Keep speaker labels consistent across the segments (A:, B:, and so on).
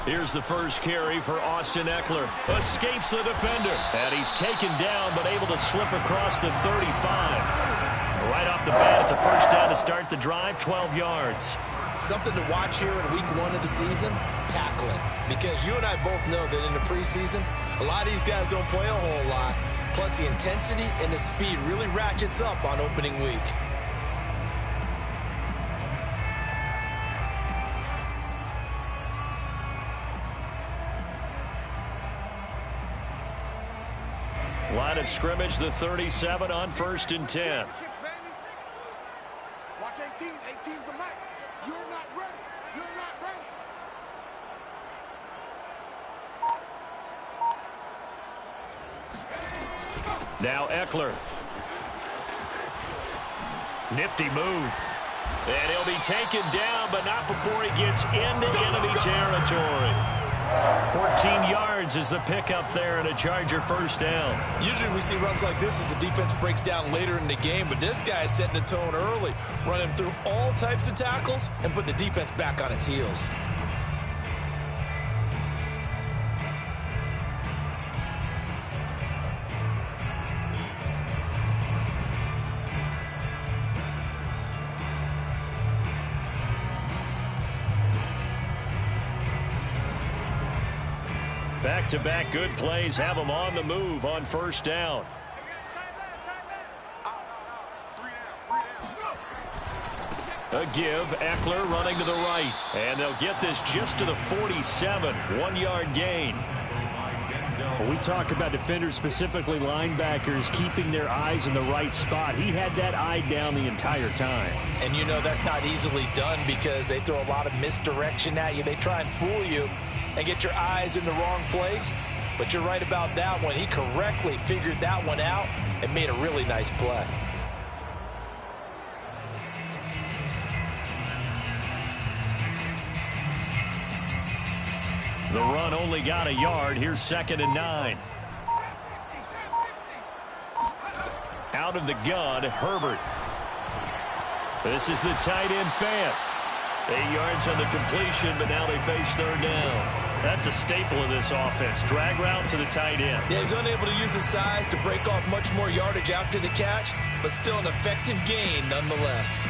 A: Here's the first carry for Austin Eckler. Escapes the defender. And he's taken down but able to slip across the 35. Right off the bat, it's a first down to start the drive, 12 yards.
B: Something to watch here in week 1 of the season, tackling. Because you and I both know that in the preseason, a lot of these guys don't play a whole lot. Plus the intensity and the speed really ratchets up on opening week.
A: Line of scrimmage, the 37 on 1st and 10.
C: Watch 18. 18's the mic. You're not ready. You're not ready.
A: Now Eckler. Nifty move. And he'll be taken down, but not before he gets into enemy territory. 14 yards is the pickup there and a Charger first down.
B: Usually we see runs like this as the defense breaks down later in the game, but this guy is setting the tone early, running through all types of tackles and putting the defense back on its heels.
A: Back-to-back good plays have them on the move on first down. A give, Eckler running to the right. And they'll get this just to the 47, 1-yard gain.
D: We talk about defenders, specifically linebackers, keeping their eyes in the right spot. He had that eye down the entire time.
B: And you know that's not easily done because they throw a lot of misdirection at you. They try and fool you and get your eyes in the wrong place. But you're right about that one. He correctly figured that one out and made a really nice play.
A: The run only got a yard. Here's 2nd and 9. Out of the gun, Herbert. This is the tight end Fant. 8 yards on the completion, but now they face 3rd down. That's a staple of this offense. Drag route to the tight end.
B: Yeah, he's unable to use his size to break off much more yardage after the catch, but still an effective gain nonetheless.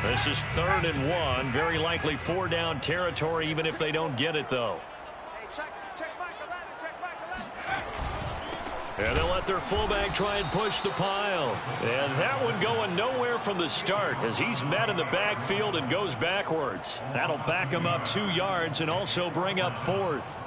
A: This is 3rd and 1. Very likely 4-down territory, even if they don't get it, though. And they'll let their fullback try and push the pile. And that one going nowhere from the start as he's met in the backfield and goes backwards. That'll back him up 2 yards and also bring up 4th.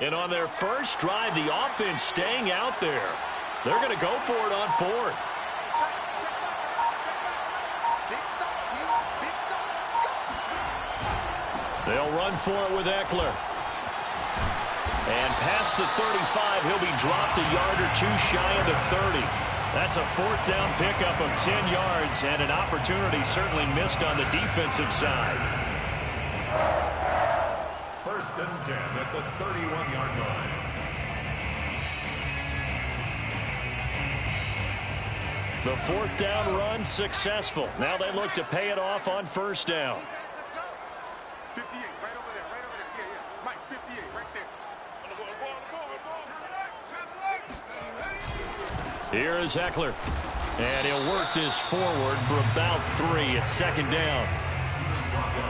A: And on their first drive, the offense staying out there. They're going to go for it on 4th. They'll run for it with Eckler. And past the 35, he'll be dropped a yard or two shy of the 30. That's a fourth down pickup of 10 yards and an opportunity certainly missed on the defensive side.
E: 1st and 10 at the 31-yard line.
A: The fourth down run successful. Now they look to pay it off on 1st down.
C: 58, right over there, right over there. Yeah. Mike, 58, right there.
A: Here is Eckler. And he'll work this forward for about 3 at 2nd down.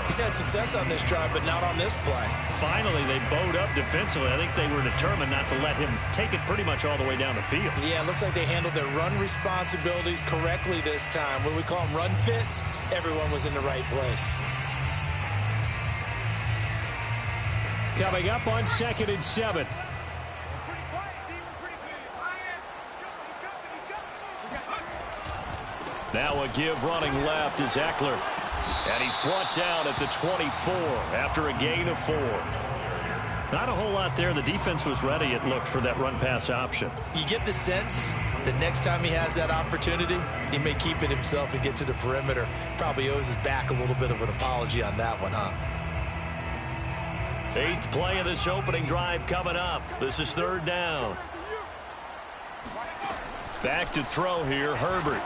B: He's had success on this drive, but not on this play.
A: Finally, they bowed up defensively. I think they were determined not to let him take it pretty much all the way down the field.
B: Yeah, it looks like they handled their run responsibilities correctly this time. What we call them run fits, everyone was in the right place.
D: Coming up on 2nd and 7.
A: Now a give running left is Eckler. And he's brought down at the 24 after a gain of 4. Not a whole lot there. The defense was ready, it looked, for that run-pass option.
B: You get the sense that next time he has that opportunity, he may keep it himself and get to the perimeter. Probably owes his back a little bit of an apology on that one, huh?
A: 8th play of this opening drive coming up. This is 3rd down. Back to throw here, Herbert.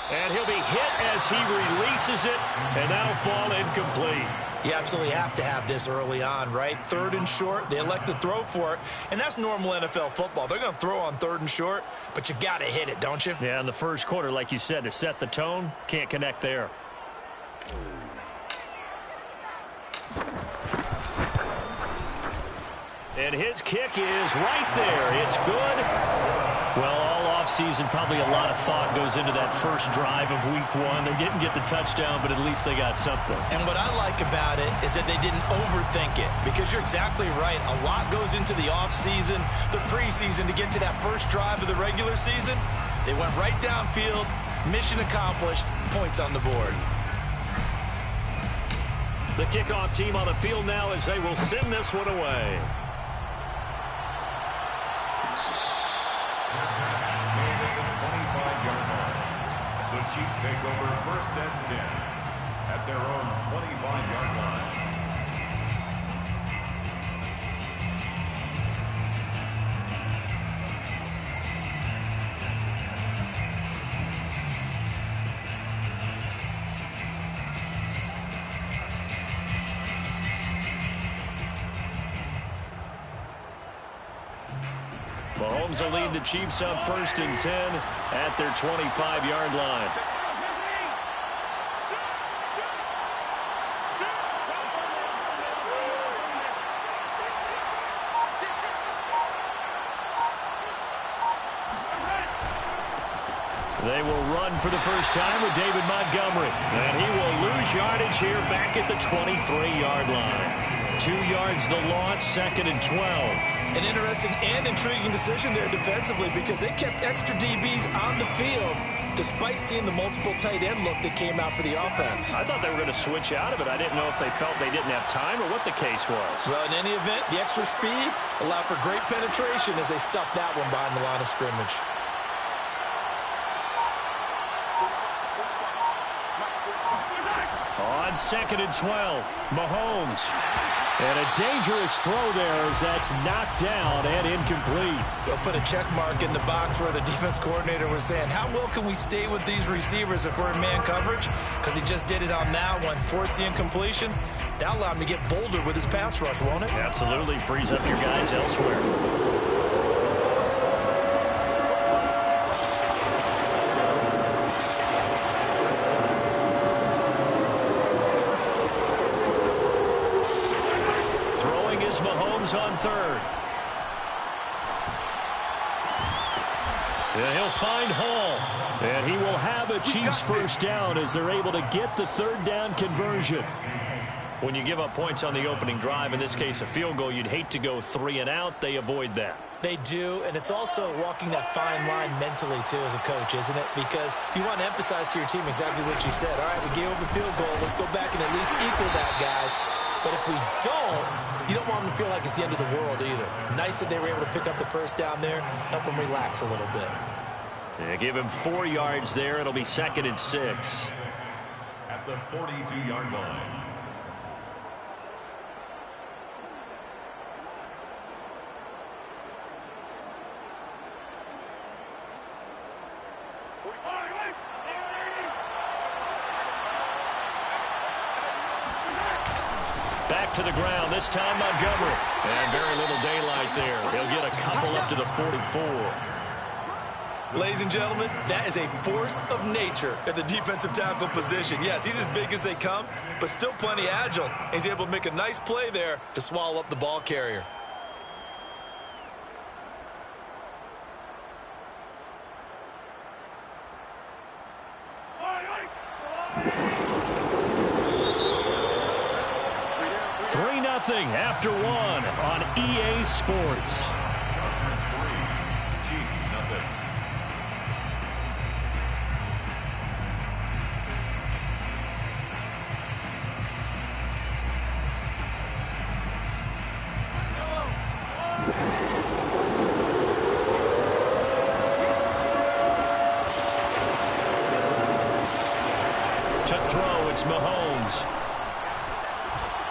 A: And he'll be hit as he releases it, and now fall incomplete.
B: You absolutely have to have this early on, right? 3rd and short, they elect to throw for it, and that's normal NFL football. They're going to throw on 3rd and short, but you've got to hit it, don't you?
A: Yeah, in the first quarter, like you said, to set the tone, can't connect there. And his kick is right there. It's good. Well, all offseason, probably a lot of thought goes into that first drive of week 1. They didn't get the touchdown, but at least they got something.
B: And what I like about it is that they didn't overthink it, because you're exactly right. A lot goes into the offseason, the preseason, to get to that first drive of the regular season. They went right downfield, mission accomplished, points on the board.
A: The kickoff team on the field now as they will send this one away.
E: The Chiefs take over 1st and 10 at their own 25-yard line.
A: Mahomes will lead the Chiefs up 1st and 10 at their 25-yard line. They will run for the first time with David Montgomery. And he will lose yardage here back at the 23-yard line. 2 yards the loss, 2nd and 12.
B: An interesting and intriguing decision there defensively, because they kept extra DBs on the field despite seeing the multiple tight end look that came out for the offense.
A: I thought they were going to switch out of it. I didn't know if they felt they didn't have time or what the case was.
B: Well, in any event, the extra speed allowed for great penetration as they stuffed that one behind the line of scrimmage.
A: On 2nd and 12, Mahomes. And a dangerous throw there as that's knocked down and incomplete.
B: They'll put a check mark in the box where the defense coordinator was saying, how well can we stay with these receivers if we're in man coverage? Because he just did it on that one, forced the incompletion. That'll allow him to get bolder with his pass rush, won't it?
A: Absolutely. Frees up your guys elsewhere. Mahomes on 3rd. And he'll find Hall. And he will have a Chiefs first down as they're able to get the 3rd down conversion. When you give up points on the opening drive, in this case a field goal, you'd hate to go 3 and out. They avoid that.
B: They do, and it's also walking that fine line mentally, too, as a coach, isn't it? Because you want to emphasize to your team exactly what you said. All right, we gave up a field goal. Let's go back and at least equal that, guys. But if we don't, you don't want them to feel like it's the end of the world either. Nice that they were able to pick up the first down there, help them relax a little bit.
A: They give him 4 yards there. It'll be 2nd and 6.
E: At the 42-yard line.
A: Back to the ground, this time Montgomery. And very little daylight there. He'll get a couple up to the 44.
B: Ladies and gentlemen, that is a force of nature at the defensive tackle position. Yes, he's as big as they come, but still plenty agile. He's able to make a nice play there to swallow up the ball carrier.
A: Nothing after 1 on EA Sports.
E: Chargers 3, Chiefs nothing.
A: To throw, it's Mahomes.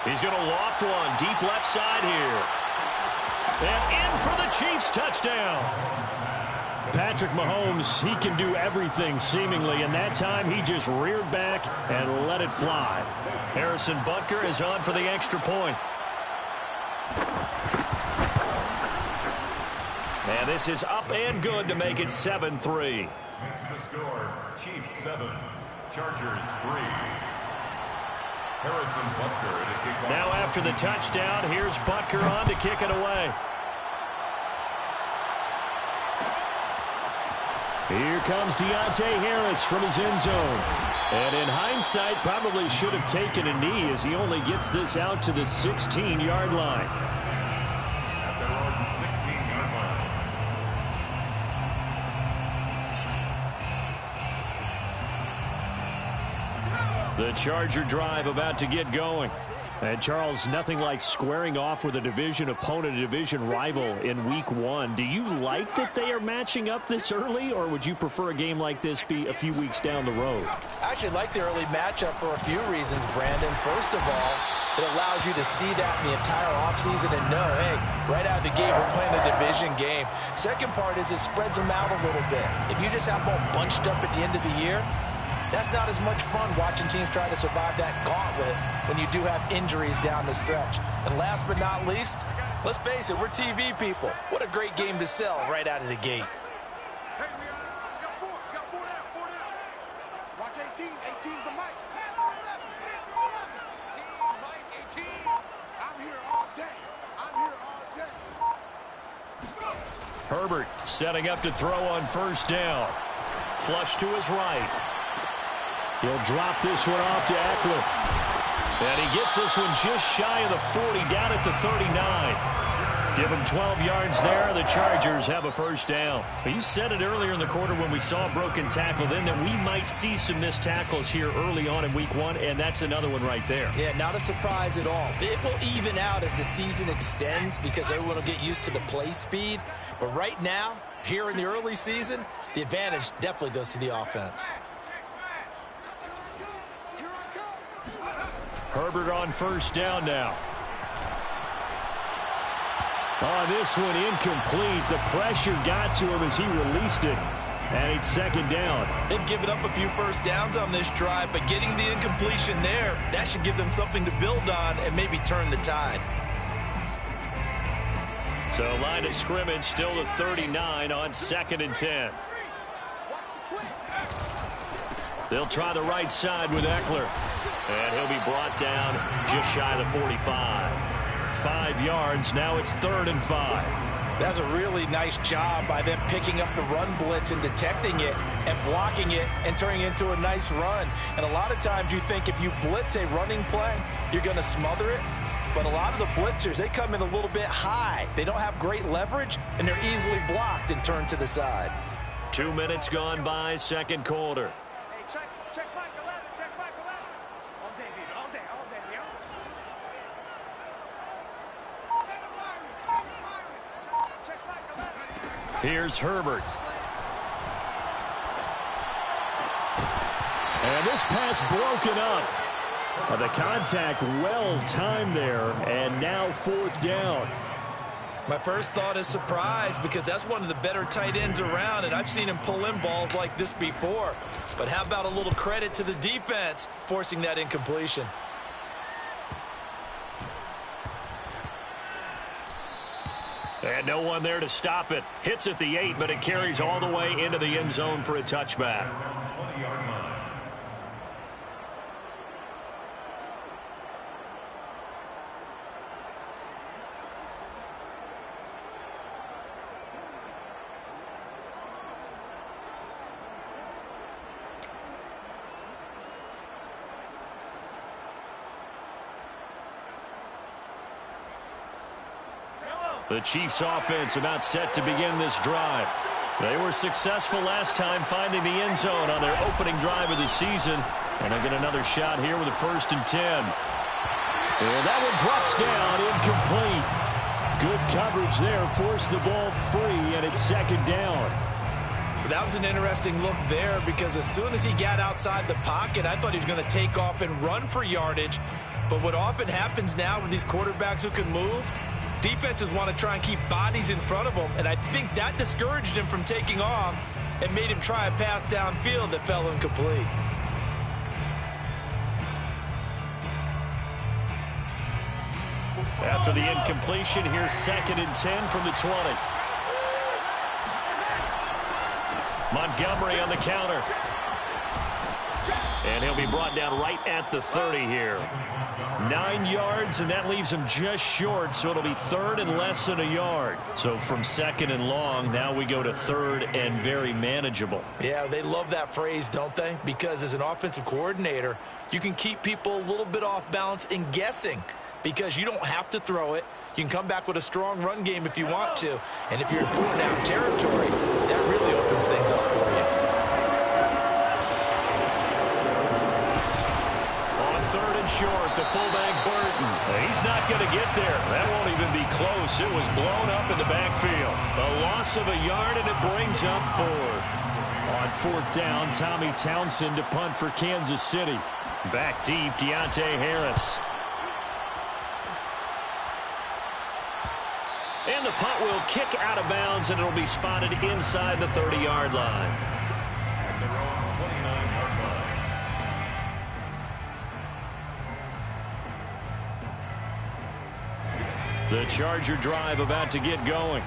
A: He's going to loft one deep left side here. And in for the Chiefs touchdown.
D: Patrick Mahomes, he can do everything seemingly, and that time he just reared back and let it fly.
A: Harrison Butker is on for the extra point. And this is up and good to make it 7-3.
E: Makes the score, Chiefs 7, Chargers 3. Harrison Butker to kick off.
A: Now after the touchdown, here's Butker on to kick it away.
D: Here comes Deontay Harris from his end zone. And in hindsight, probably should have taken a knee as he only gets this out to the 16-yard line.
E: At their own 16-yard line.
A: The Charger drive about to get going.
D: And Charles, nothing like squaring off with a division opponent, a division rival in week 1. Do you like that they are matching up this early, or would you prefer a game like this be a few weeks down the road?
B: I actually like the early matchup for a few reasons, Brandon. First of all, it allows you to see that in the entire offseason and know, hey, right out of the gate, we're playing a division game. Second part is it spreads them out a little bit. If you just have them all bunched up at the end of the year, that's not as much fun watching teams try to survive that gauntlet when you do have injuries down the stretch. And last but not least, let's face it, we're TV people. What a great game to sell right out of the gate.
C: Hey, we got four down. Watch 18. 18's the mic. Mike 18. I'm here all day.
A: Herbert setting up to throw on first down. Flush to his right.
D: He'll drop this one off to Eckler.
A: And he gets this one just shy of the 40, down at the 39. Give him 12 yards there. The Chargers have a first down. But you said it earlier in the quarter when we saw a broken tackle then that we might see some missed tackles here early on in week 1, and that's another one right there.
B: Yeah, not a surprise at all. It will even out as the season extends because everyone will get used to the play speed. But right now, here in the early season, the advantage definitely goes to the offense.
A: Herbert on first down now.
D: Oh, this one incomplete. The pressure got to him as he released it. And it's second down.
B: They've given up a few first downs on this drive, but getting the incompletion there, that should give them something to build on and maybe turn the tide.
A: So line of scrimmage still the 39 on 2nd and 10. They'll try the right side with Eckler. And he'll be brought down just shy of the 45. 5 yards. Now it's 3rd and 5.
B: That's a really nice job by them picking up the run blitz and detecting it and blocking it and turning it into a nice run. And a lot of times you think if you blitz a running play, you're going to smother it. But a lot of the blitzers, they come in a little bit high. They don't have great leverage, and they're easily blocked and turned to the side.
A: 2 minutes gone by, second quarter.
C: Hey, check Mike 11. Check Mike 11. All day, baby. All day, yo.
A: Here's Herbert.
D: this pass broken up. The contact well timed there, and now 4th down.
B: My first thought is surprise, because that's one of the better tight ends around, and I've seen him pull in balls like this before. But how about a little credit to the defense forcing that incompletion?
A: And no one there to stop it. Hits at the 8, but it carries all the way into the end zone for a touchback.
E: 20-yard line.
A: The Chiefs offense about set to begin this drive. They were successful last time finding the end zone on their opening drive of the season. And they'll get another shot here with a 1st and 10. And that one drops down, incomplete. Good coverage there, forced the ball free, and it's 2nd down.
B: That was an interesting look there, because as soon as he got outside the pocket, I thought he was going to take off and run for yardage. But what often happens now with these quarterbacks who can move, defenses want to try and keep bodies in front of them, and I think that discouraged him from taking off and made him try a pass downfield that fell incomplete.
A: After the incompletion, here's 2nd and 10 from the 20. Montgomery on the counter. And he'll be brought down right at the 30 here. 9 yards, and that leaves him just short, so it'll be 3rd and less than a yard. So from 2nd and long, now we go to 3rd and very manageable.
B: Yeah, they love that phrase, don't they? Because as an offensive coordinator, you can keep people a little bit off balance and guessing, because you don't have to throw it. You can come back with a strong run game if you want to. And if you're in 4th down territory, that really opens things up for you.
A: 3rd and short, the fullback Burton. He's not going to get there. That won't even be close. It was blown up in the backfield. The loss of a yard, and it brings up 4th. On 4th down, Tommy Townsend to punt for Kansas City. Back deep, Deontay Harris. And the punt will kick out of bounds, and it'll be spotted inside the 30-yard line.
E: At their own 29-yard line.
A: The Charger drive about to get going,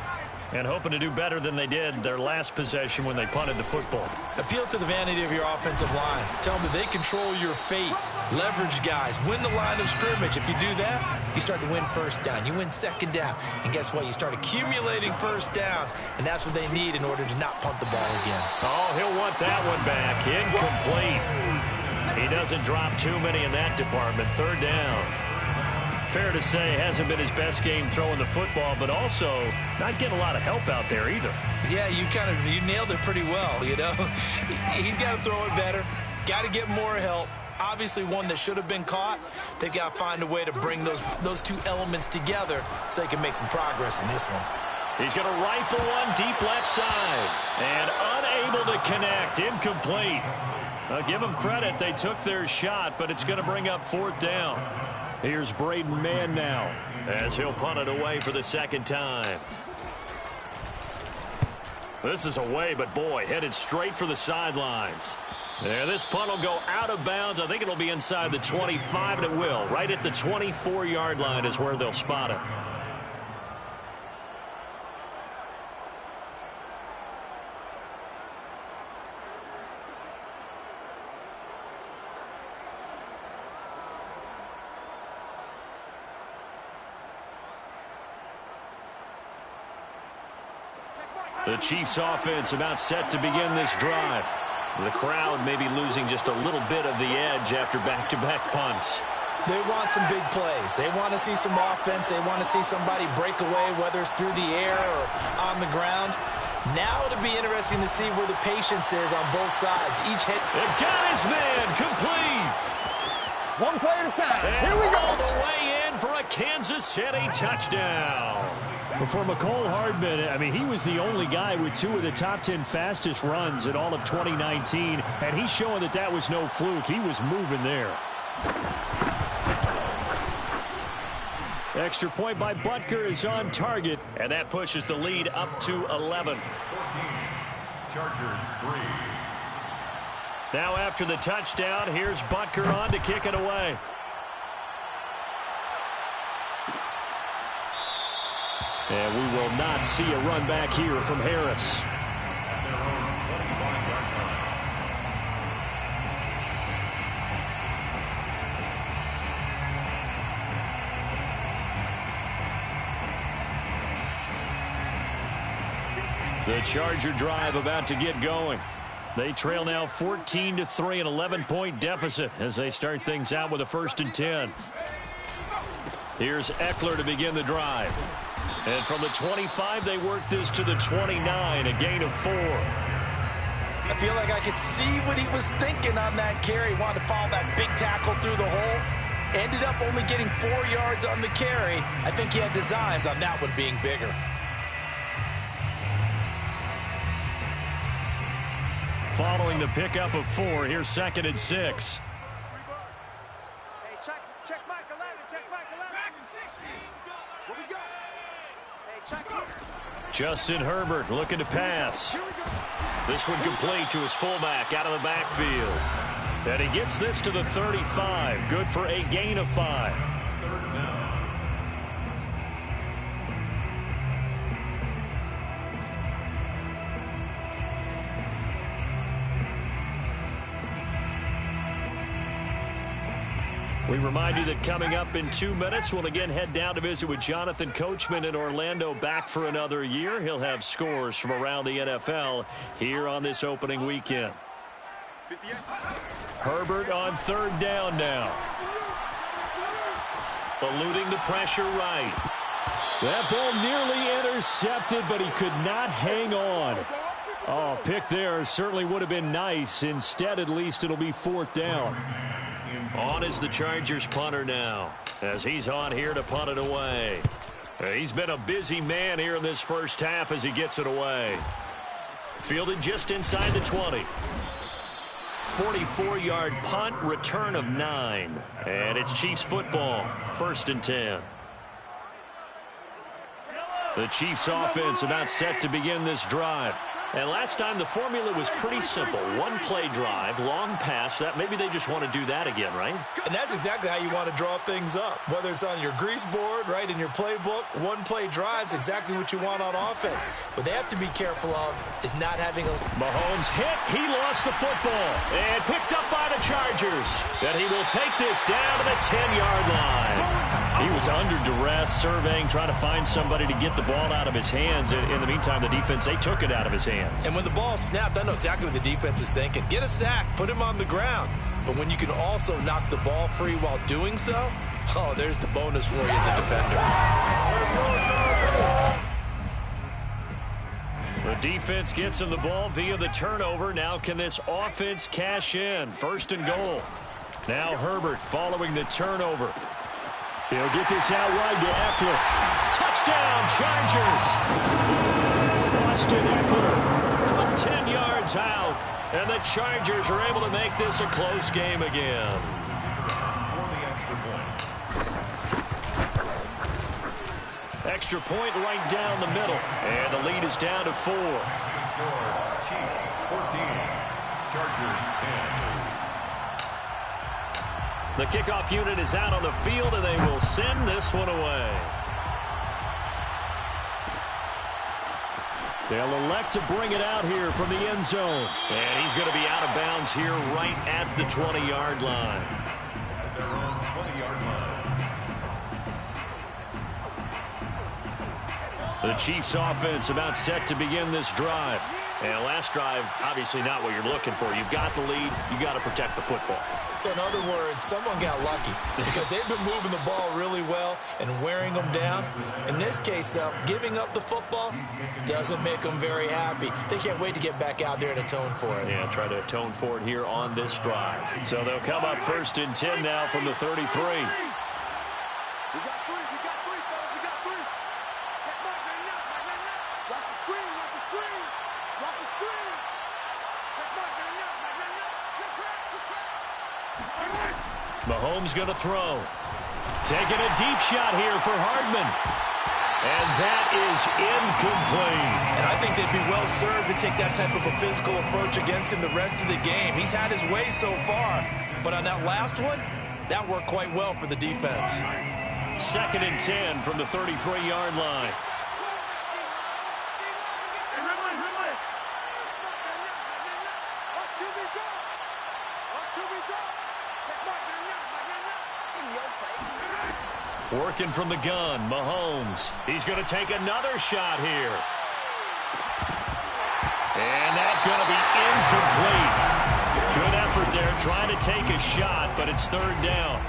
A: and hoping to do better than they did their last possession when they punted the football.
B: Appeal to the vanity of your offensive line. Tell them that they control your fate. Leverage guys. Win the line of scrimmage. If you do that, you start to win 1st down. You win 2nd down. And guess what? You start accumulating 1st downs, and that's what they need in order to not punt the ball again.
A: Oh, he'll want that one back. Incomplete. He doesn't drop too many in that department. 3rd down. Fair to say, hasn't been his best game throwing the football, but also not getting a lot of help out there either.
B: Yeah, you nailed it pretty well, you know. He's got to throw it better. Got to get more help. Obviously one that should have been caught. They've got to find a way to bring those two elements together so they can make some progress in this one.
A: He's going to rifle one deep left side. And unable to connect. Incomplete. Give them credit. They took their shot, but it's going to bring up 4th down. Here's Braden Mann now as he'll punt it away for the 2nd time. This is away, but boy, headed straight for the sidelines. Yeah, this punt will go out of bounds. I think it'll be inside the 25, and it will. Right at the 24-yard line is where they'll spot it. The Chiefs offense about set to begin this drive. The crowd may be losing just a little bit of the edge after back-to-back punts.
B: They want some big plays. They want to see some offense. They want to see somebody break away, whether it's through the air or on the ground. Now it'll be interesting to see where the patience is on both sides. Each hit.
A: It got his man complete.
C: One play at a time.
A: And
C: Here we go.
A: all the way in for a Kansas City touchdown.
D: But for McCole Hardman, I mean, he was the only guy with 2 of the top 10 fastest runs in all of 2019, and he's showing that that was no fluke. He was moving there. Extra point by Butker is on target,
A: and that pushes the lead up to 11.
E: 14, Chargers 3.
A: Now after the touchdown, here's Butker on to kick it away.
D: And we will not see a run back here from Harris.
E: At their own 25-yard line.
A: The Charger drive about to get going. They trail now 14-3, an 11-point deficit as they start things out with a 1st and 10. Here's Eckler to begin the drive. And from the 25, they work this to the 29, a gain of 4.
B: I feel like I could see what he was thinking on that carry. Wanted to follow that big tackle through the hole. Ended up only getting 4 yards on the carry. I think he had designs on that one being bigger.
A: Following the pickup of 4, here's 2nd and 6.
C: Hey, check Mike 11, check Mike 11. What we got? Hey, check here.
A: Justin Herbert looking to pass. This one complete to his fullback out of the backfield. And he gets this to the 35. Good for a gain of 5. We remind you that coming up in 2 minutes, we'll again head down to visit with Jonathan Coachman in Orlando, back for another year. He'll have scores from around the NFL here on this opening weekend. Herbert on 3rd down now. Eluding the pressure right.
D: That ball nearly intercepted, but he could not hang on. Oh, pick there certainly would have been nice. Instead, at least it'll be 4th down.
A: On is the Chargers punter now, as he's on here to punt it away. He's been a busy man here in this first half as he gets it away. Fielded just inside the 20. 44-yard punt, return of 9. And it's Chiefs football, 1st and 10. The Chiefs offense about set to begin this drive. And last time the formula was pretty simple. 1-play drive, long pass. That maybe they just want to do that again, right?
B: And that's exactly how you want to draw things up. Whether it's on your grease board, right, in your playbook, 1-play drive's exactly what you want on offense. What they have to be careful of is not having a...
A: Mahomes hit. He lost the football. And picked up by the Chargers. And he will take this down to the 10-yard line. He was under duress, surveying, trying to find somebody to get the ball out of his hands. In the meantime, the defense, they took it out of his hands.
B: And when the ball snapped, I know exactly what the defense is thinking. Get a sack, put him on the ground. But when you can also knock the ball free while doing so, oh, there's the bonus for you as a defender.
A: The defense gets him the ball via the turnover. Now can this offense cash in? 1st and goal. Now Herbert following the turnover.
D: He'll get this out wide to Eckler.
A: Touchdown, Chargers!
D: Austin Eckler
A: from 10 yards out. And the Chargers are able to make this a close game again.
E: For the
A: Extra point right down the middle. And the lead is down to 4.
E: score, Chiefs 14, Chargers 10.
A: The kickoff unit is out on the field, and they will send this one away.
D: They'll elect to bring it out here from the end zone.
A: And he's going to be out of bounds here right at the 20-yard line.
E: At their own 20-yard line.
A: The Chiefs offense about set to begin this drive. And last drive, obviously not what you're looking for. You've got the lead. You got to protect the football.
B: So in other words, someone got lucky because they've been moving the ball really well and wearing them down. In this case, though, giving up the football doesn't make them very happy. They can't wait to get back out there and atone for it.
A: Yeah, try to atone for it here on this drive. So they'll come up 1st and 10 now from the 33.
C: We got 3, fellas, we got 3. Check back, man.
A: Mahomes going to throw. Taking a deep shot here for Hardman. And that is incomplete.
B: And I think they'd be well served to take that type of a physical approach against him the rest of the game. He's had his way so far, but on that last one, that worked quite well for the defense.
A: 2nd and 10 from the 33-yard line. Working from the gun, Mahomes. He's going to take another shot here. And that's going to be incomplete. Good effort there trying to take a shot, but it's 3rd down.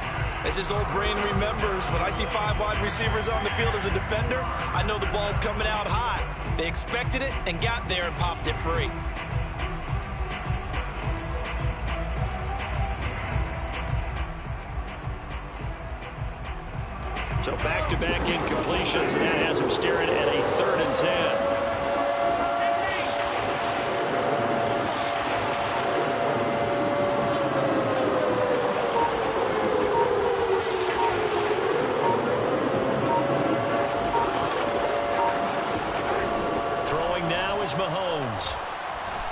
B: As his old brain remembers, when I see 5 wide receivers on the field as a defender, I know the ball's coming out high. They expected it and got there and popped it free.
A: So back-to-back incompletions, and that has him staring at a 3rd and 10. Throwing now is Mahomes.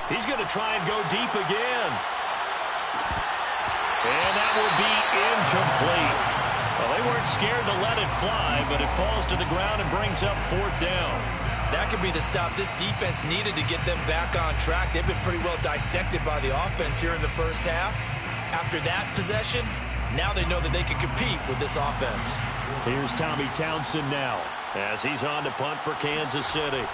A: He's going to try and go deep again. And that will be incomplete. Well, they weren't scared to let it fly, but it falls to the ground and brings up 4th down.
B: That could be the stop this defense needed to get them back on track. They've been pretty well dissected by the offense here in the first half. After that possession, now they know that they can compete with this offense.
A: Here's Tommy Townsend now as he's on to punt for Kansas City.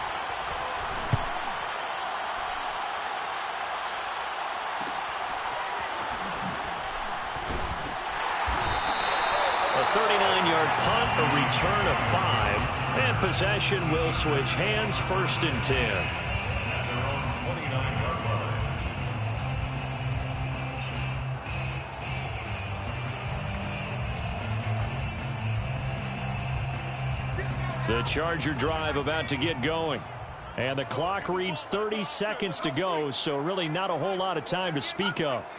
A: A 39-yard punt, a return of 5, and possession will switch hands, 1st and 10.
E: At their own 29-yard line.
A: The Charger drive about to get going. And the clock reads 30 seconds to go, so really not a whole lot of time to speak of.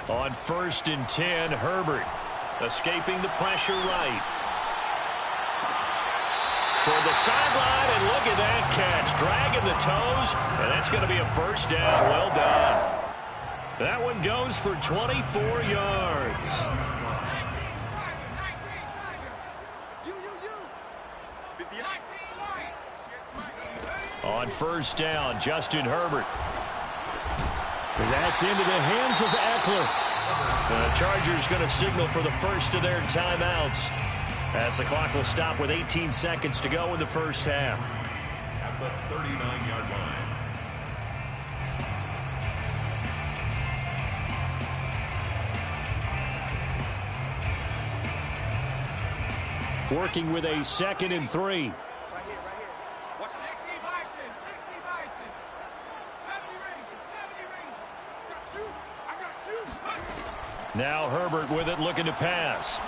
A: On 1st and 10, Herbert escaping the pressure right. Toward the sideline, and look at that catch. Dragging the toes, and that's going to be a 1st down. Well done. That one goes for 24 yards. On 1st down, Justin Herbert. That's into the hands of Eckler. The Chargers going to signal for the first of their timeouts as the clock will stop with 18 seconds to go in the first half.
E: At the 39-yard line.
A: Working with a 2nd and 3. Now Herbert with it, looking to pass.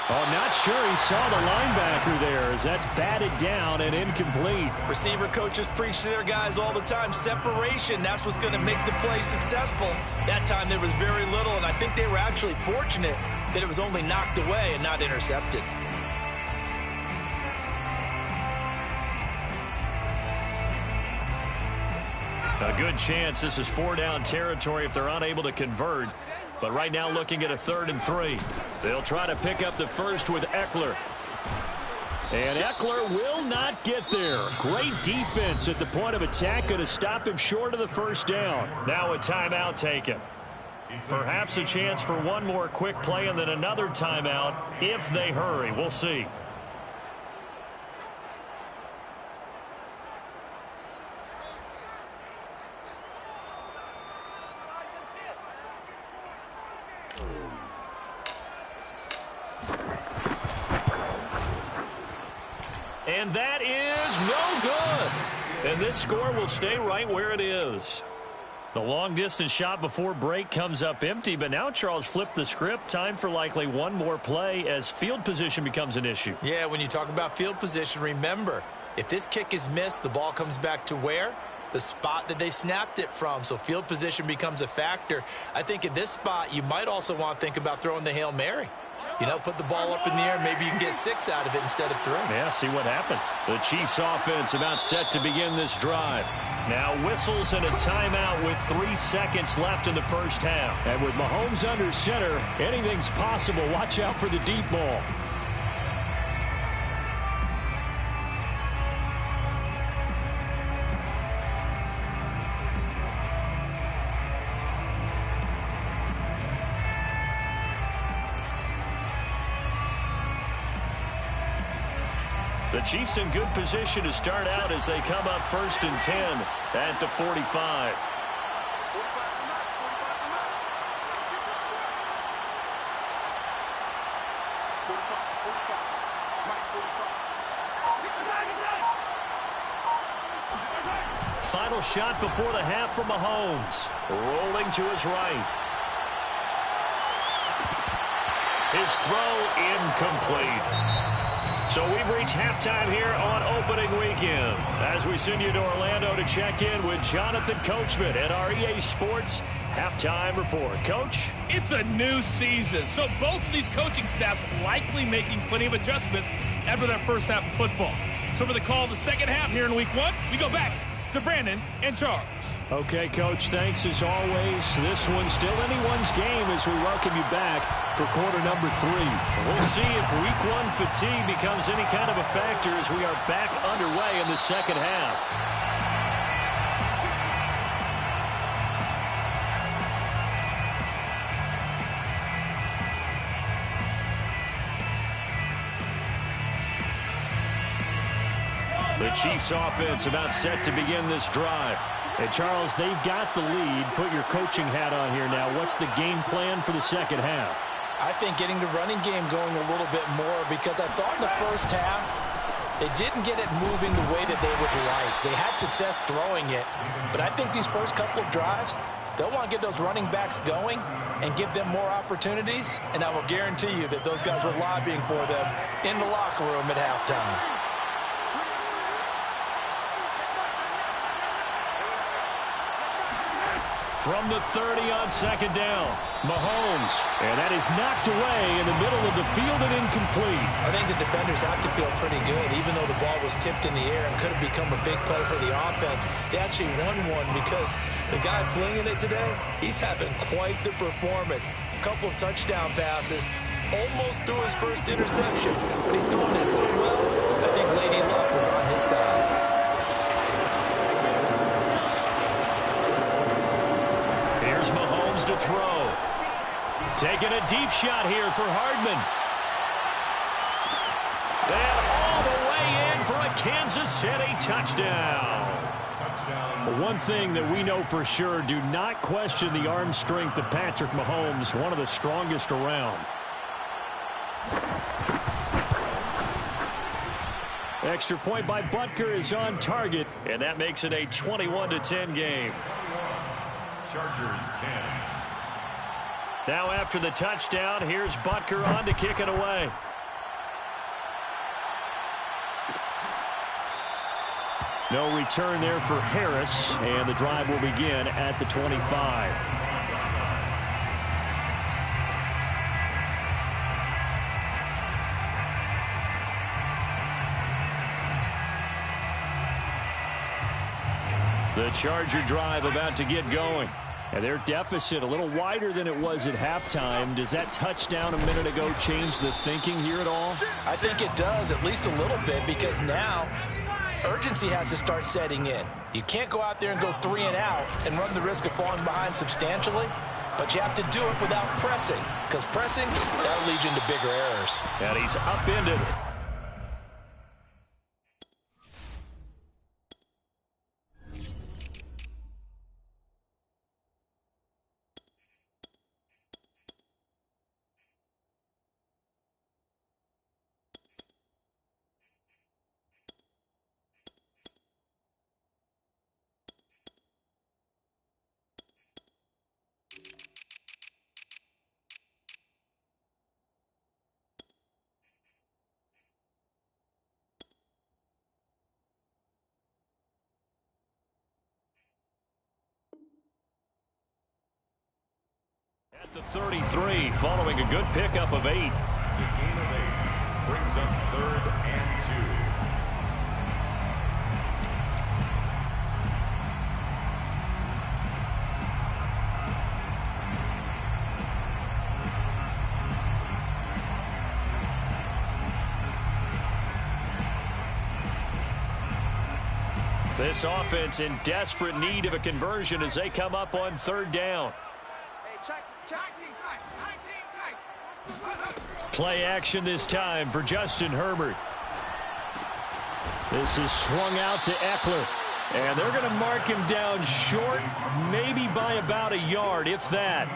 A: Oh, not sure he saw the linebacker there as that's batted down and incomplete.
B: Receiver coaches preach to their guys all the time. Separation, that's what's going to make the play successful. That time there was very little, and I think they were actually fortunate that it was only knocked away and not intercepted.
A: A good chance this is 4-down territory if they're unable to convert. But right now looking at a 3rd and 3. They'll try to pick up the first with Eckler. And Eckler will not get there. Great defense at the point of attack, going to stop him short of the 1st down. Now a timeout taken. Perhaps a chance for one more quick play and then another timeout if they hurry. We'll see. And that is no good. And this score will stay right where it is. The long-distance shot before break comes up empty, but now Charles flipped the script. Time for likely one more play as field position becomes an issue.
B: Yeah, when you talk about field position, remember, If this kick is missed, the ball comes back to where? The spot that they snapped it from. So field position becomes a factor. I think in this spot, you might also want to think about throwing the Hail Mary. You know, put the ball up in the air. Maybe you can get 6 out of it instead of 3.
D: Yeah, see what happens. The Chiefs offense about set to begin this drive.
A: Now whistles and a timeout with 3 seconds left in the first half.
D: And with Mahomes under center, anything's possible. Watch out for the deep ball.
A: The Chiefs in good position to start out as they come up 1st and 10 at the 45. Final shot before the half from Mahomes. Rolling to his right. His throw incomplete. So we've reached halftime here on opening weekend as we send you to Orlando to check in with Jonathan Coachman at our EA Sports Halftime Report. Coach?
F: It's a new season, so both of these coaching staffs likely making plenty of adjustments after that first half of football. So for the call of the second half here in Week 1, we go back to Brandon and Charles.
D: Okay, Coach, thanks as always. This one's still anyone's game as we welcome you back for quarter number 3.
A: We'll see if Week 1 fatigue becomes any kind of a factor as we are back underway in the second half. The Chiefs offense about set to begin this drive.
D: And Charles, they've got the lead. Put your coaching hat on here now. What's the game plan for the second half?
B: I think getting the running game going a little bit more, because I thought in the first half they didn't get it moving the way that they would like. They had success throwing it, but I think these first couple of drives, they'll want to get those running backs going and give them more opportunities, and I will guarantee you that those guys were lobbying for them in the locker room at halftime.
A: From the 30 on second down, Mahomes.
D: And that is knocked away in the middle of the field and incomplete.
B: I think the defenders have to feel pretty good, even though the ball was tipped in the air and could have become a big play for the offense. They actually won one because the guy flinging it today, he's having quite the performance. A couple of touchdown passes, almost threw his first interception, but he's throwing it so well, I think Lady Luck was on his side.
A: Here's Mahomes to throw. Taking a deep shot here for Hardman. And all the way in for a Kansas City touchdown.
D: One thing that we know for sure, do not question the arm strength of Patrick Mahomes, one of the strongest around. Extra point by Butker is on target.
A: And that makes it a 21-10 game.
E: Chargers 10.
A: Now after the touchdown, here's Butker on to kick it away.
D: No return there for Harris, and the drive will begin at the 25. The Charger drive about to get going. And their deficit a little wider than it was at halftime. Does that touchdown a minute ago change the thinking here at all?
B: I think it does, at least a little bit, because now urgency has to start setting in. You can't go out there and go 3 and out and run the risk of falling behind substantially, but you have to do it without pressing, because pressing, that'll lead you into bigger errors.
A: And he's upended. At the 33, following a good pickup of 8.
E: It's a gain of 8. Brings up 3rd and 2.
A: This offense in desperate need of a conversion as they come up on 3rd down. Play action this time for Justin Herbert. This is swung out to Eckler. And they're going to mark him down short, maybe by about a yard, if that.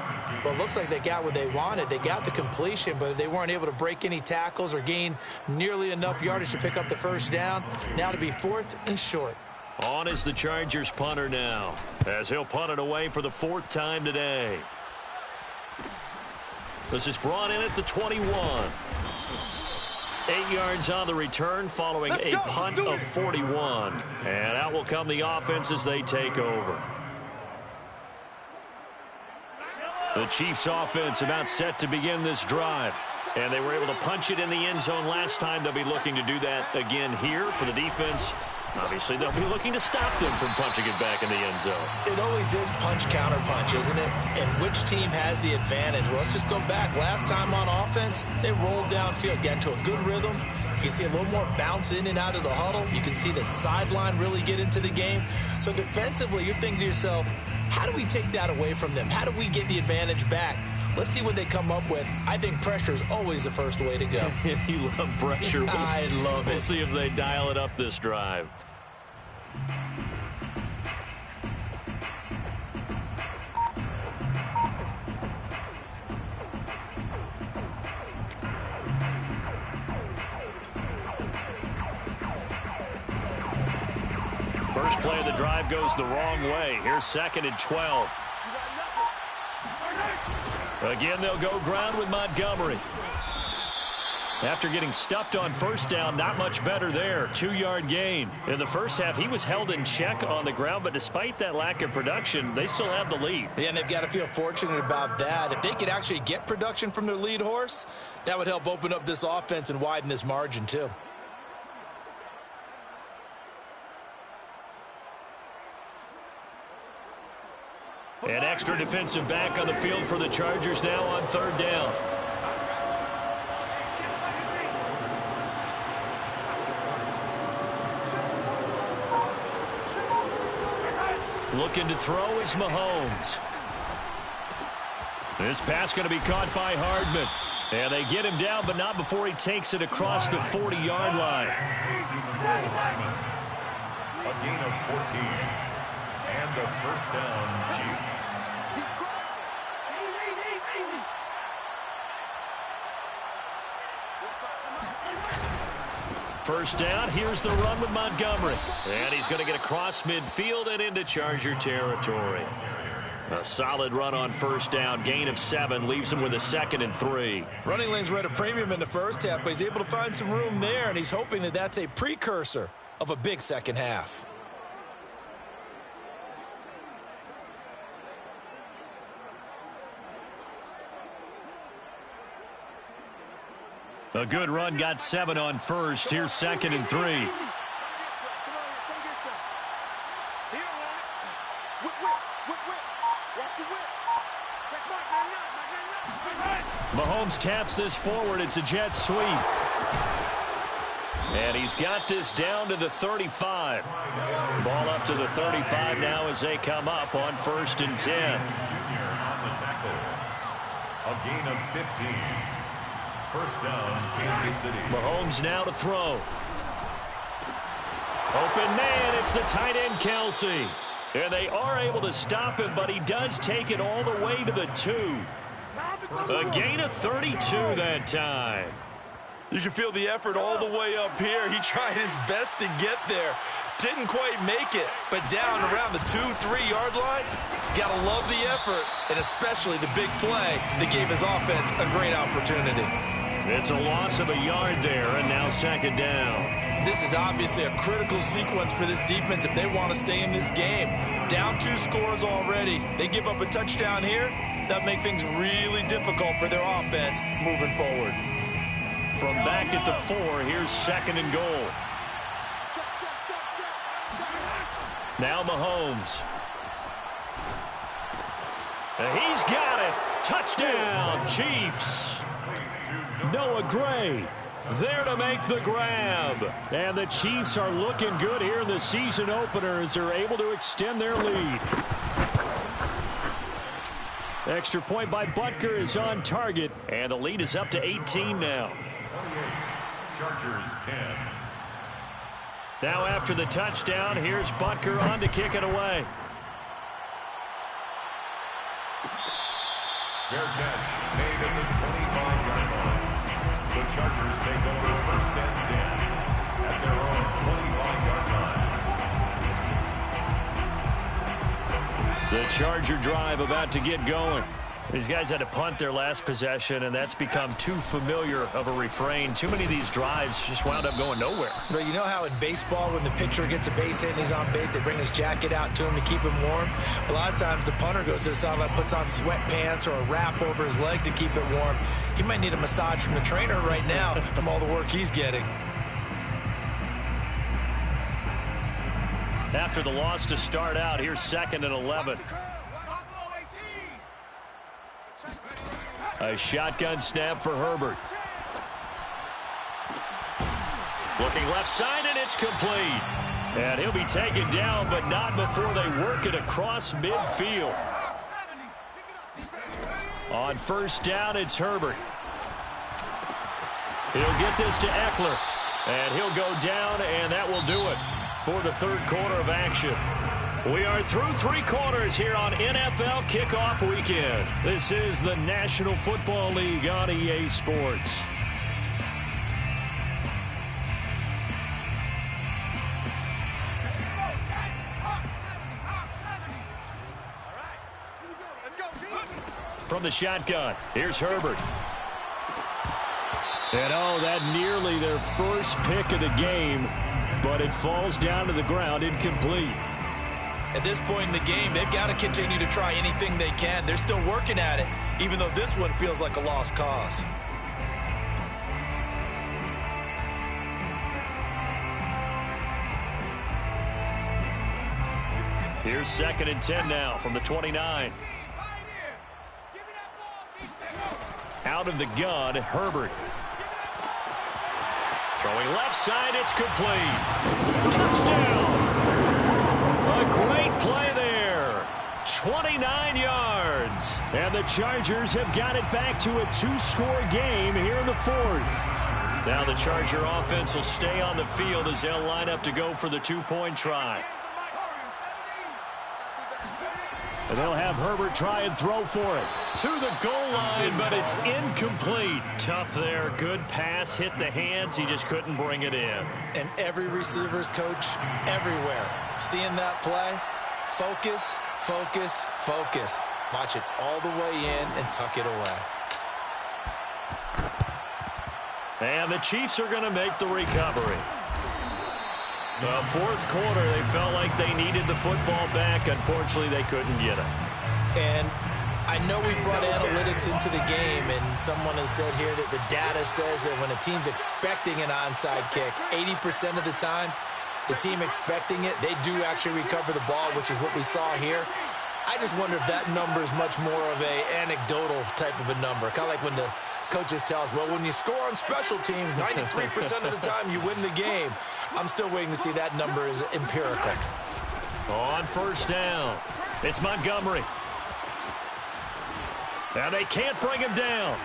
B: Well, it looks like they got what they wanted. They got the completion, but they weren't able to break any tackles or gain nearly enough yardage to pick up the 1st down. Now to be 4th and short.
A: On is the Chargers punter now, as he'll punt it away for the 4th time today. This is brought in at the 21. 8 yards on the return following a punt of 41. And out will come the offense as they take over. The Chiefs offense about set to begin this drive. And they were able to punch it in the end zone last time. They'll be looking to do that again here for the defense. Obviously, they'll be looking to stop them from punching it back in the end zone.
B: It always is punch, counter punch, isn't it? And which team has the advantage? Well, let's just go back. Last time on offense, they rolled downfield, got into a good rhythm. You can see a little more bounce in and out of the huddle. You can see the sideline really get into the game. So defensively, you're thinking to yourself, how do we take that away from them? How do we get the advantage back? Let's see what they come up with. I think pressure is always the first way to go.
A: You love pressure.
B: I love it.
A: We'll see if they dial it up this drive. First play of the drive goes the wrong way. Here's 2nd and 12. Again, they'll go ground with Montgomery. After getting stuffed on 1st down, not much better there. 2-yard gain. In the first half, he was held in check on the ground, but despite that lack of production, they still have the lead.
B: Yeah, and they've got to feel fortunate about that. If they could actually get production from their lead horse, that would help open up this offense and widen this margin too.
A: An extra defensive back on the field for the Chargers now on 3rd down. Looking to throw is Mahomes. This pass going to be caught by Hardman. And they get him down, but not before he takes it across the 40-yard line.
E: A gain of 14. And the 1st down, Chiefs.
A: First down, here's the run with Montgomery. And he's going to get across midfield and into Charger territory. A solid run on 1st down, gain of 7, leaves him with a 2nd and 3.
B: Running lanes were at a premium in the first half, but he's able to find some room there, and he's hoping that that's a precursor of a big second half.
A: A good run, got 7 on 1st. Here's 2nd and 3. Mahomes taps this forward. It's a jet sweep. And he's got this down to the 35. Ball up to the 35 now as they come up on 1st and 10.
E: Junior on the tackle. A gain of 15. First down, Kansas City.
A: Mahomes now to throw. Open man, it's the tight end, Kelsey. And they are able to stop him, but he does take it all the way to the 2. A gain of 32 that time.
B: You can feel the effort all the way up here. He tried his best to get there. Didn't quite make it, but down around the 2-3 yard line. Gotta love the effort, and especially the big play that gave his offense a great opportunity.
A: It's a loss of a yard there, and now 2nd down.
B: This is obviously a critical sequence for this defense if they want to stay in this game. Down 2 scores already. They give up a touchdown here, That'll make things really difficult for their offense moving forward.
A: From back at the 4, here's 2nd and goal. Now Mahomes. He's got it. Touchdown, Chiefs. Noah Gray there to make the grab.
D: And the Chiefs are looking good here in the season opener as they're able to extend their lead. Extra point by Butker is on target.
A: And the lead is up to 18 now.
E: 28, Chargers 10.
A: Now after the touchdown, here's Butker on to kick it away.
E: Fair catch made at the 25-yard line. The Chargers take over 1st and 10 at their own 25-yard line.
A: The Charger drive about to get going. These guys had to punt their last possession, and that's become too familiar of a refrain. Too many of these drives just wound up going nowhere.
B: But you know how in baseball, when the pitcher gets a base hit and he's on base, they bring his jacket out to him to keep him warm? A lot of times the punter goes to the sideline, puts on sweatpants or a wrap over his leg to keep it warm. He might need a massage from the trainer right now from all the work he's getting.
A: After the loss to start out, here's 2nd and 11. A shotgun snap for Herbert. Looking left side, and it's complete. And he'll be taken down, but not before they work it across midfield. On 1st down, it's Herbert. He'll get this to Eckler. And he'll go down, and that will do it for the 3rd quarter of action. We are through 3 quarters here on NFL Kickoff Weekend. This is the National Football League on EA Sports. From the shotgun, here's Herbert.
D: And oh, that nearly their first pick of the game, but it falls down to the ground incomplete.
B: At this point in the game, they've got to continue to try anything they can. They're still working at it, even though this one feels like a lost cause.
A: Here's 2nd and 10 now from the 29. Out of the gun, Herbert. Throwing left side, it's complete. Touchdown! A great play there. 29 yards.
D: And the Chargers have got it back to a 2-score game here in the 4th.
A: Now the Charger offense will stay on the field as they'll line up to go for the 2-point try.
D: And they'll have Herbert try and throw for it.
A: To the goal line, but it's incomplete. Tough there. Good pass. Hit the hands. He just couldn't bring it in.
B: And every receiver's coach everywhere, seeing that play, focus, focus, focus. Watch it all the way in and tuck it away.
A: And the Chiefs are going to make the recovery. The 4th quarter, they felt like they needed the football back. Unfortunately, they couldn't get it.
B: And I know we brought analytics into the game, and someone has said here that the data says that when a team's expecting an onside kick, 80% of the time, the team expecting it, they do actually recover the ball, which is what we saw here. I just wonder if that number is much more of a anecdotal type of a number. Kind of like when the coaches tell us, well, when you score on special teams, 93% of the time you win the game. I'm still waiting to see that number is empirical.
A: On 1st down, it's Montgomery. Now they can't bring him down.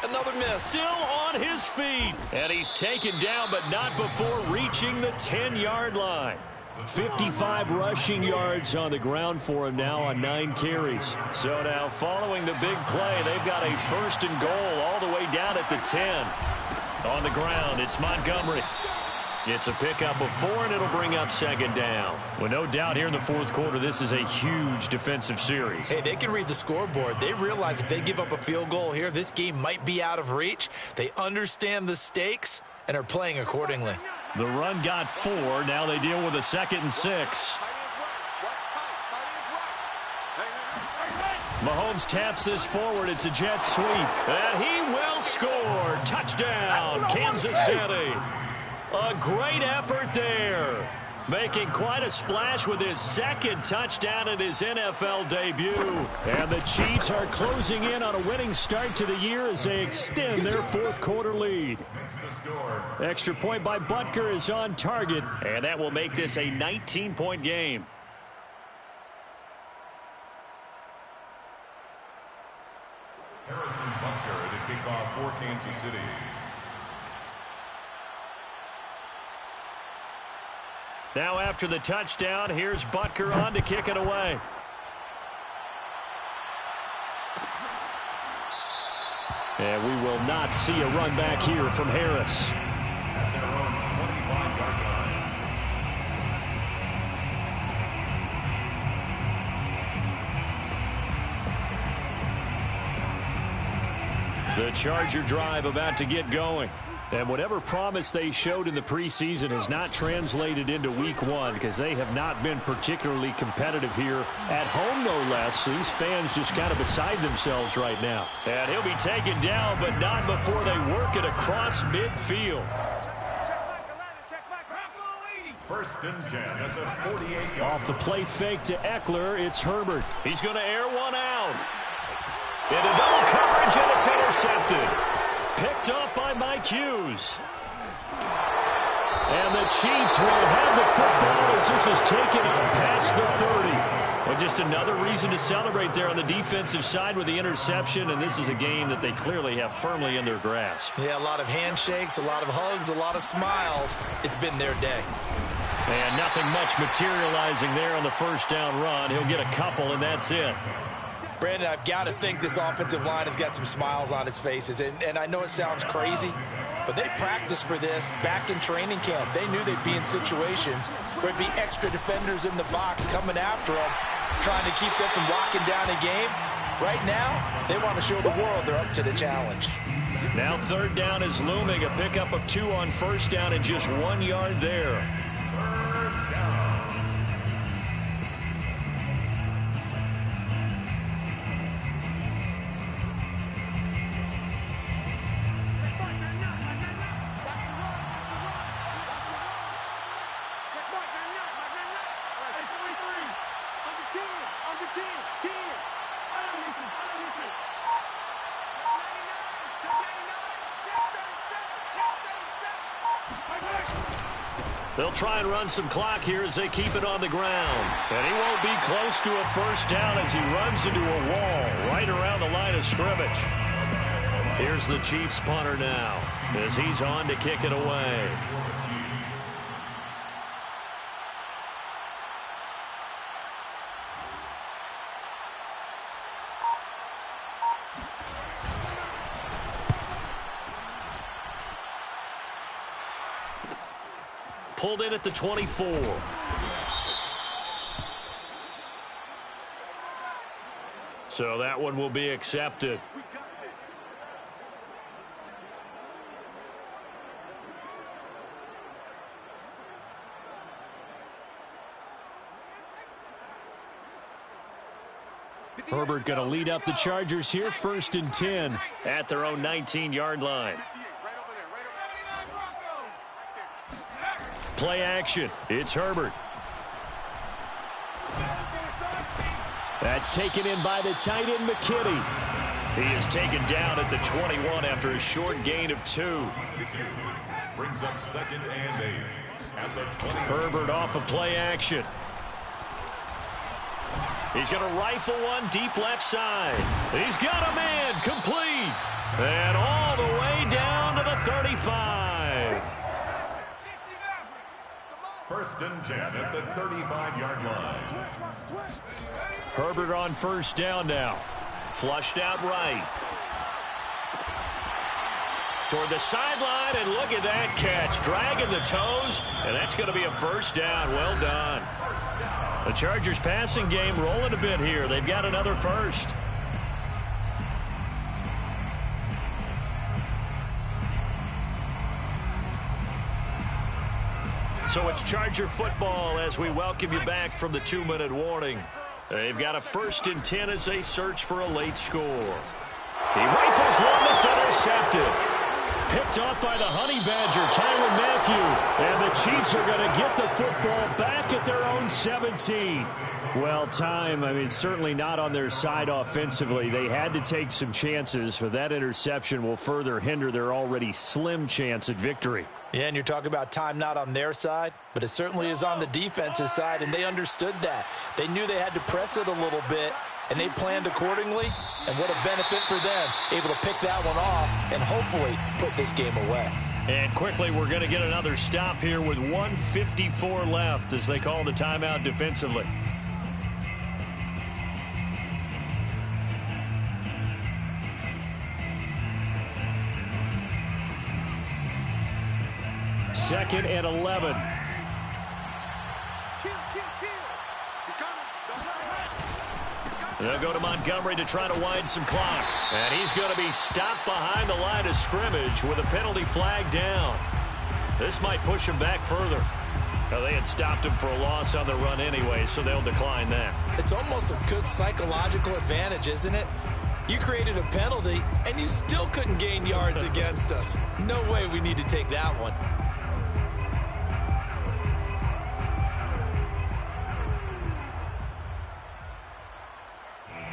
B: Another miss.
A: Still on his feet. And he's taken down, but not before reaching the 10-yard line.
D: 55 rushing yards on the ground for him now on 9 carries.
A: So now following the big play, they've got a 1st and goal all the way down at the 10. On the ground, it's Montgomery. It's a pickup of 4, and it'll bring up 2nd down. Well, no doubt here in the 4th quarter, this is a huge defensive series.
B: Hey, they can read the scoreboard. They realize if they give up a field goal here, this game might be out of reach. They understand the stakes and are playing accordingly.
A: The run got 4. Now they deal with a 2nd and 6.
D: Mahomes taps this forward. It's a jet sweep. And he will score. Touchdown, Kansas City. A great effort there. Making quite a splash with his second touchdown in his NFL debut. And the Chiefs are closing in on a winning start to the year as they extend their fourth quarter lead. Extra point by Butker is on target. And that will make this a 19-point game.
E: Harrison Butker to kick off for Kansas City.
D: Now after the touchdown, here's Butker on to kick it away. And we will not see a run back here from Harris.
E: At their own 25-yard line.
D: The Charger drive about to get going. And whatever promise they showed in the preseason has not translated into week one because they have not been particularly competitive here at home, no less. So these fans just kind of beside themselves right now. And he'll be taken down, but not before they work it across midfield.
E: First and 10 at the 48-yard.
D: Off the play fake to Eckler, it's Herbert. He's going to air one out. Into double coverage, and it's intercepted. Picked up by Mike Hughes. And the Chiefs will have the football as this is taken up past the 30. Well, just another reason to celebrate there on the defensive side with the interception, and this is a game that they clearly have firmly in their grasp.
B: Yeah, a lot of handshakes, a lot of hugs, a lot of smiles. It's been their day.
D: And nothing much materializing there on the first down run. He'll get a couple, and that's it.
B: Brandon, I've got to think this offensive line has got some smiles on its faces. And I know it sounds crazy, but they practiced for this back in training camp. They knew they'd be in situations where it'd be extra defenders in the box coming after them, trying to keep them from locking down a game. Right now, they want to show the world they're up to the challenge.
D: Now third down is looming. A pickup of 2 on first down and just 1 yard there.
E: Third down.
D: They'll try and run some clock here as they keep it on the ground. And he won't be close to a first down as he runs into a wall right around the line of scrimmage. Here's the Chiefs punter now as he's on to kick it away. Pulled in at the 24. So that one will be accepted. Herbert going to lead up the Chargers here, 1st and 10 at their own 19-yard line. Play action. It's Herbert. That's taken in by the tight end, McKinney. He is taken down at the 21 after a short gain of 2.
E: Brings up 2nd and 8 at the 20.
D: Herbert off of play action. He's going to rifle one deep left side. He's got a man complete. And all the way down to the 35.
E: 1st and 10 at the 35-yard line.
D: Herbert on first down now. Flushed out right. Toward the sideline, and look at that catch. Dragging the toes, and that's going to be a first down. Well done. The Chargers passing game rolling a bit here. They've got another first. So it's Charger football as we welcome you back from the 2-minute warning.
A: They've got a 1st and 10 as they search for a late score. He rifles one that's intercepted. Picked off by the Honey Badger, Tyrann Mathieu. And the Chiefs are going to get the football back at their own 17. Well, certainly not on their side offensively. They had to take some chances, but that interception will further hinder their already slim chance at victory.
B: Yeah, and you're talking about time not on their side, but it certainly is on the defense's side, and they understood that. They knew they had to press it a little bit, and they planned accordingly, and what a benefit for them, able to pick that one off and hopefully put this game away.
A: And quickly, we're going to get another stop here with 1:54 left as they call the timeout defensively. Second and 11. They'll go to Montgomery to try to wind some clock. And he's going to be stopped behind the line of scrimmage with a penalty flag down. This might push him back further. Now, they had stopped him for a loss on the run anyway, so they'll decline that.
B: It's almost a good psychological advantage, isn't it? You created a penalty, and you still couldn't gain yards against us. No way we need to take that one.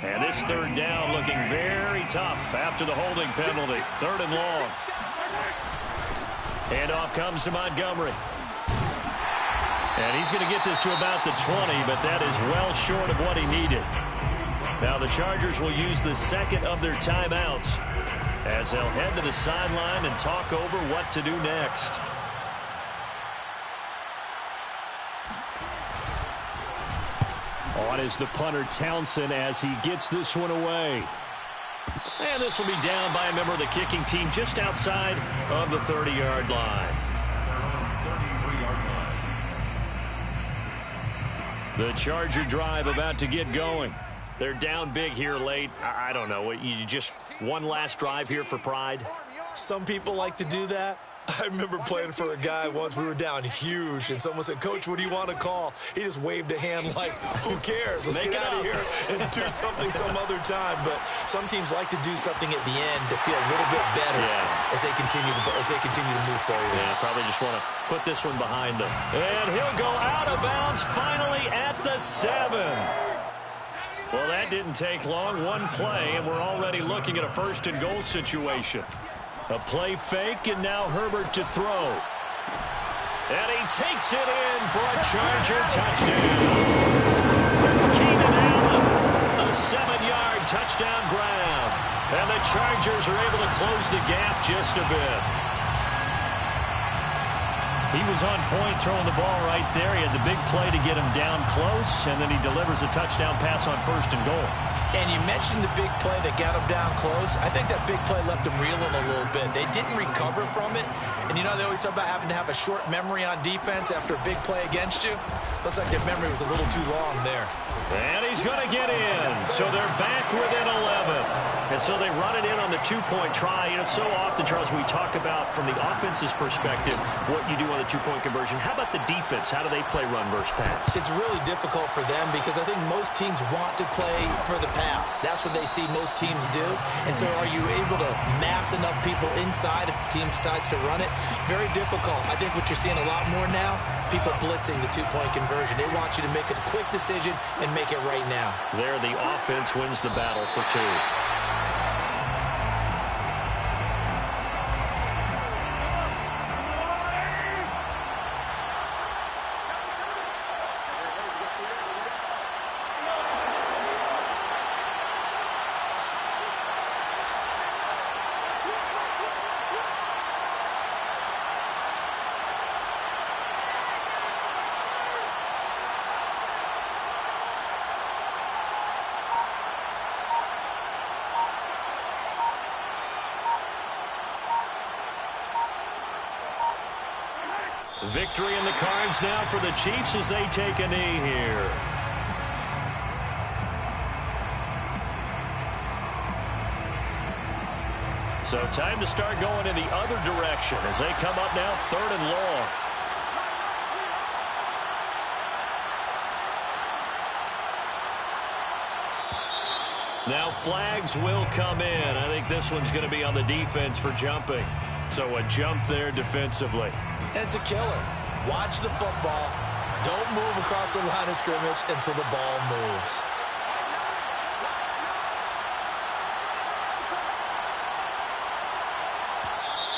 A: And this 3rd down looking very tough after the holding penalty. 3rd and long. Handoff comes to Montgomery. And he's going to get this to about the 20, but that is well short of what he needed. Now the Chargers will use the 2nd of their timeouts as they'll head to the sideline and talk over what to do next.
D: On is the punter Townsend as he gets this one away.
A: And this will be down by a member of the kicking team just outside of the 30-yard line.
E: 33-yard line.
A: The Charger drive about to get going. They're down big here late. I don't know. You just one last drive here for pride?
B: Some people like to do that. I remember playing for a guy once. We were down huge, and someone said, "Coach, what do you want to call?" He just waved a hand like, who cares? Let's get out of here and do something some other time. But some teams like to do something at the end to feel a little bit better as they continue to move forward.
A: Yeah, probably just want to put this one behind them. And he'll go out of bounds finally at the 7. Well, that didn't take long. One play, and we're already looking at a 1st and goal situation. A play fake, and now Herbert to throw. And he takes it in for a Charger touchdown. Keenan Allen, a 7-yard touchdown grab. And the Chargers are able to close the gap just a bit. He was on point throwing the ball right there. He had the big play to get him down close, and then he delivers a touchdown pass on 1st and goal.
B: And you mentioned the big play that got him down close. I think that big play left him reeling a little bit. They didn't recover from it. And, they always talk about having to have a short memory on defense after a big play against you. Looks like their memory was a little too long there.
A: And he's going to get in. So they're back within 11. And so they run it in on the 2-point try. So often, Charles, we talk about, from the offense's perspective, what you do on the 2-point conversion. How about the defense? How do they play run versus pass?
B: It's really difficult for them because I think most teams want to play for the pass. That's what they see most teams do. And so are you able to mass enough people inside if the team decides to run it? Very difficult. I think what you're seeing a lot more now, people blitzing the 2-point conversion. They want you to make a quick decision and make it right now.
A: There, the offense wins the battle for 2. Victory in the cards now for the Chiefs as they take a knee here. So time to start going in the other direction as they come up now 3rd and long. Now flags will come in. I think this one's going to be on the defense for jumping. So a jump there defensively.
B: And it's a killer. Watch the football. Don't move across the line of scrimmage until the ball moves.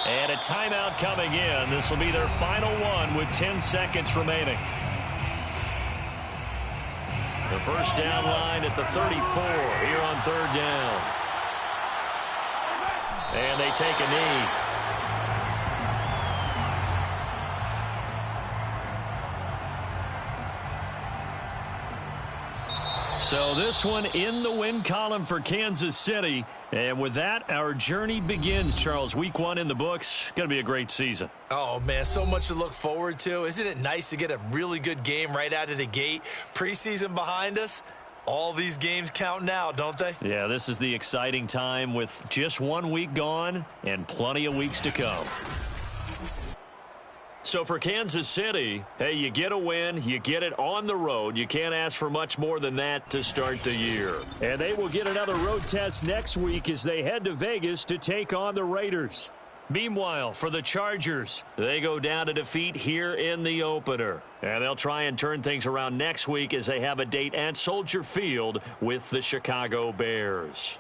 A: And a timeout coming in. This will be their final one with 10 seconds remaining. The first down line at the 34 here on third down. And they take a knee. So this one in the win column for Kansas City. And with that, our journey begins, Charles. Week 1 in the books. Going to be a great season.
B: Oh, man, so much to look forward to. Isn't it nice to get a really good game right out of the gate? Preseason behind us. All these games count now, don't they?
A: Yeah, this is the exciting time with just 1 week gone and plenty of weeks to come. So for Kansas City, hey, you get a win, you get it on the road. You can't ask for much more than that to start the year.
D: And they will get another road test next week as they head to Vegas to take on the Raiders.
A: Meanwhile, for the Chargers, they go down to defeat here in the opener. And they'll try and turn things around next week as they have a date at Soldier Field with the Chicago Bears.